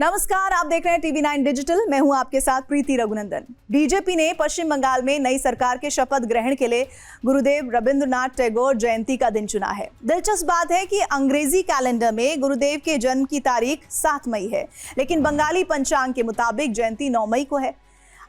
नमस्कार, आप देख रहे हैं टीवी9 डिजिटल। मैं हूं आपके साथ प्रीति रघुनंदन। बीजेपी ने पश्चिम बंगाल में नई सरकार के शपथ ग्रहण के लिए गुरुदेव रविंद्रनाथ टैगोर जयंती का दिन चुना है। दिलचस्प बात है कि अंग्रेजी कैलेंडर में गुरुदेव के जन्म की तारीख 7 मई है, लेकिन बंगाली पंचांग के मुताबिक जयंती 9 मई को है।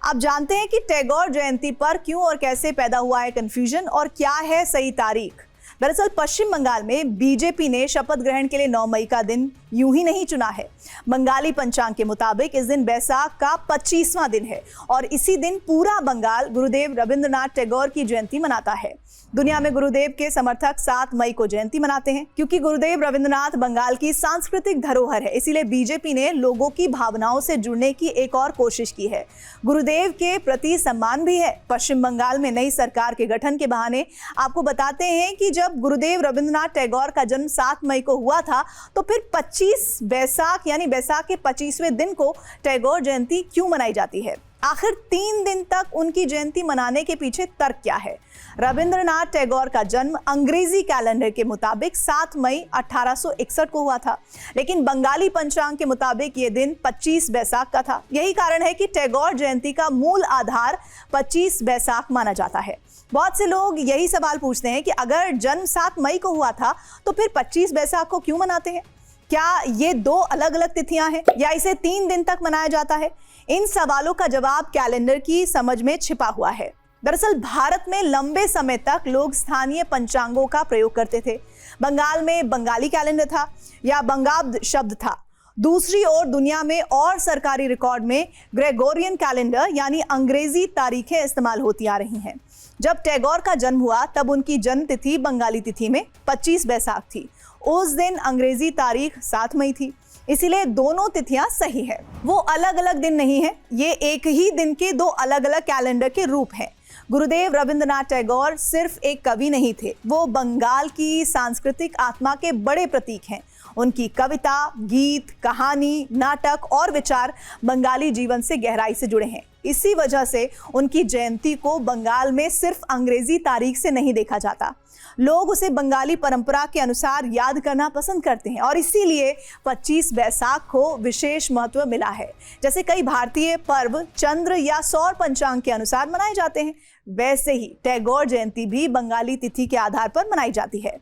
आप जानते हैं कि टैगोर जयंती पर क्यों और कैसे पैदा हुआ है कंफ्यूजन, और क्या है सही तारीख। दरअसल पश्चिम बंगाल में बीजेपी ने शपथ ग्रहण के लिए 9 मई का दिन यूं ही नहीं चुना है। बंगाली पंचांग के मुताबिक इस दिन बैसाख का 25वां दिन है और इसी दिन पूरा बंगाल गुरुदेव रविंद्रनाथ टैगोर की जयंती मनाता है। दुनिया में गुरुदेव के समर्थक 7 मई को जयंती मनाते हैं। क्योंकि गुरुदेव रविंद्रनाथ बंगाल की सांस्कृतिक धरोहर है, इसीलिए बीजेपी ने लोगों की भावनाओं से जुड़ने की एक और कोशिश की है। गुरुदेव के प्रति सम्मान भी है। पश्चिम बंगाल में नई सरकार के गठन के बहाने आपको बताते हैं कि जब गुरुदेव रविंद्रनाथ टैगोर का जन्म 7 मई को हुआ था, तो फिर 25 बैसाख यानी बैसाख के 25वें दिन को टैगोर जयंती क्यों मनाई जाती है। आखिर 3 दिन तक उनकी जयंती मनाने के पीछे तर्क क्या है। रविंद्रनाथ टैगोर का जन्म अंग्रेजी कैलेंडर के मुताबिक 7 मई 1861 को हुआ था, लेकिन बंगाली पंचांग के मुताबिक ये दिन 25 बैसाख का था। यही कारण है कि टैगोर जयंती का मूल आधार 25 बैसाख माना जाता है। बहुत से लोग यही सवाल पूछते हैं कि अगर जन्म 7 मई को हुआ था तो फिर 25 बैसाख को क्यों मनाते हैं। क्या ये 2 अलग अलग तिथियां हैं या इसे 3 दिन तक मनाया जाता है। इन सवालों का जवाब कैलेंडर की समझ में छिपा हुआ है। दरअसल भारत में लंबे समय तक लोग स्थानीय पंचांगों का प्रयोग करते थे। बंगाल में बंगाली कैलेंडर था या बंगाब्द शब्द था। दूसरी ओर दुनिया में और सरकारी रिकॉर्ड में ग्रेगोरियन कैलेंडर यानी अंग्रेजी तारीखें इस्तेमाल होती आ रही हैं। जब टैगोर का जन्म हुआ तब उनकी जन्म तिथि बंगाली तिथि में 25 बैसाख थी। उस दिन अंग्रेजी तारीख 7 मई थी, इसीलिए दोनों तिथियां सही है। वो अलग अलग दिन नहीं है, ये एक ही दिन के 2 अलग अलग कैलेंडर के रूप हैं। गुरुदेव रविंद्रनाथ टैगोर सिर्फ एक कवि नहीं थे, वो बंगाल की सांस्कृतिक आत्मा के बड़े प्रतीक हैं। उनकी कविता, गीत, कहानी, नाटक और विचार बंगाली जीवन से गहराई से जुड़े हैं। इसी वजह से उनकी जयंती को बंगाल में सिर्फ अंग्रेजी तारीख से नहीं देखा जाता। लोग उसे बंगाली परंपरा के अनुसार याद करना पसंद करते हैं और इसीलिए 25 बैसाख को विशेष महत्व मिला है। जैसे कई भारतीय पर्व चंद्र या सौर पंचांग के अनुसार मनाए जाते हैं, वैसे ही टैगोर जयंती भी बंगाली तिथि के आधार पर मनाई जाती है।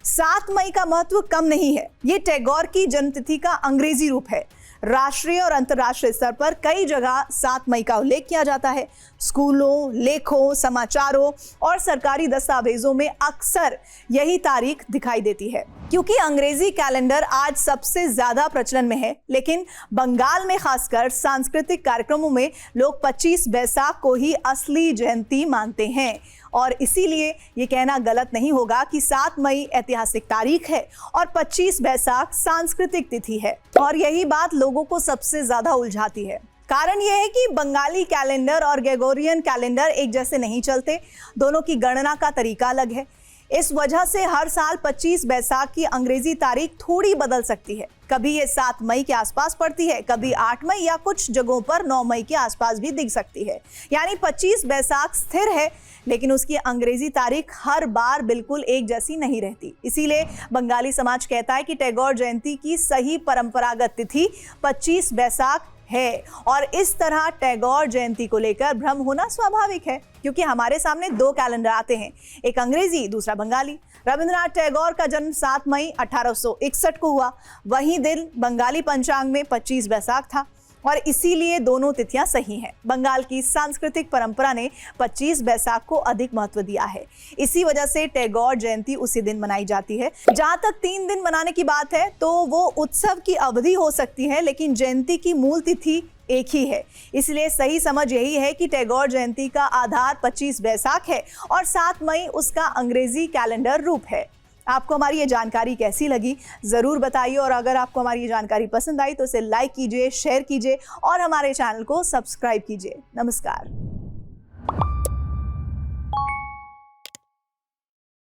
7 मई का महत्व कम नहीं है। ये टैगोर की जन्मतिथि का अंग्रेजी रूप है। राष्ट्रीय और अंतर्राष्ट्रीय स्तर पर कई जगह 7 मई का उल्लेख किया जाता है। स्कूलों, लेखों, समाचारों और सरकारी दस्तावेजों में अक्सर यही तारीख दिखाई देती है। क्योंकि अंग्रेजी कैलेंडर आज सबसे ज्यादा प्रचलन में है, लेकिन बंगाल में खासकर सांस्कृतिक कार्यक्रमों में लोग 25 बैसाख को ही असली जयंती मानते हैं। और इसीलिए ये कहना गलत नहीं होगा कि 7 मई ऐतिहासिक तारीख है और 25 बैसाख सांस्कृतिक तिथि है। और यही बात लोगों को सबसे ज्यादा उलझाती है। कारण यह है कि बंगाली कैलेंडर और ग्रेगोरियन कैलेंडर एक जैसे नहीं चलते, दोनों की गणना का तरीका अलग है। इस वजह से हर साल 25 बैसाख की अंग्रेजी तारीख थोड़ी बदल सकती है। कभी ये 7 मई के आसपास पड़ती है, कभी 8 मई या कुछ जगहों पर 9 मई के आसपास भी दिख सकती है। यानी 25 बैसाख स्थिर है, लेकिन उसकी अंग्रेजी तारीख हर बार बिल्कुल एक जैसी नहीं रहती। इसीलिए बंगाली समाज कहता है कि टैगोर जयंती की सही परंपरागत तिथि 25 बैसाख है। और इस तरह टैगोर जयंती को लेकर भ्रम होना स्वाभाविक है, क्योंकि हमारे सामने 2 कैलेंडर आते हैं, एक अंग्रेजी, दूसरा बंगाली। रविंद्रनाथ टैगोर का जन्म 7 मई 1861 को हुआ। वहीं दिन बंगाली पंचांग में 25 बैसाख था और इसीलिए दोनों तिथियां सही हैं। बंगाल की सांस्कृतिक परंपरा ने 25 बैसाख को अधिक महत्व दिया है। इसी वजह से टैगोर जयंती उसी दिन मनाई जाती है। जहां तक 3 दिन मनाने की बात है तो वो उत्सव की अवधि हो सकती है, लेकिन जयंती की मूल तिथि एक ही है। इसलिए सही समझ यही है कि टैगोर जयंती का आधार 25 बैसाख है और 7 मई उसका अंग्रेजी कैलेंडर रूप है। आपको हमारी ये जानकारी कैसी लगी ज़रूर बताइए, और अगर आपको हमारी ये जानकारी पसंद आई तो इसे लाइक कीजिए, शेयर कीजिए और हमारे चैनल को सब्सक्राइब कीजिए। नमस्कार।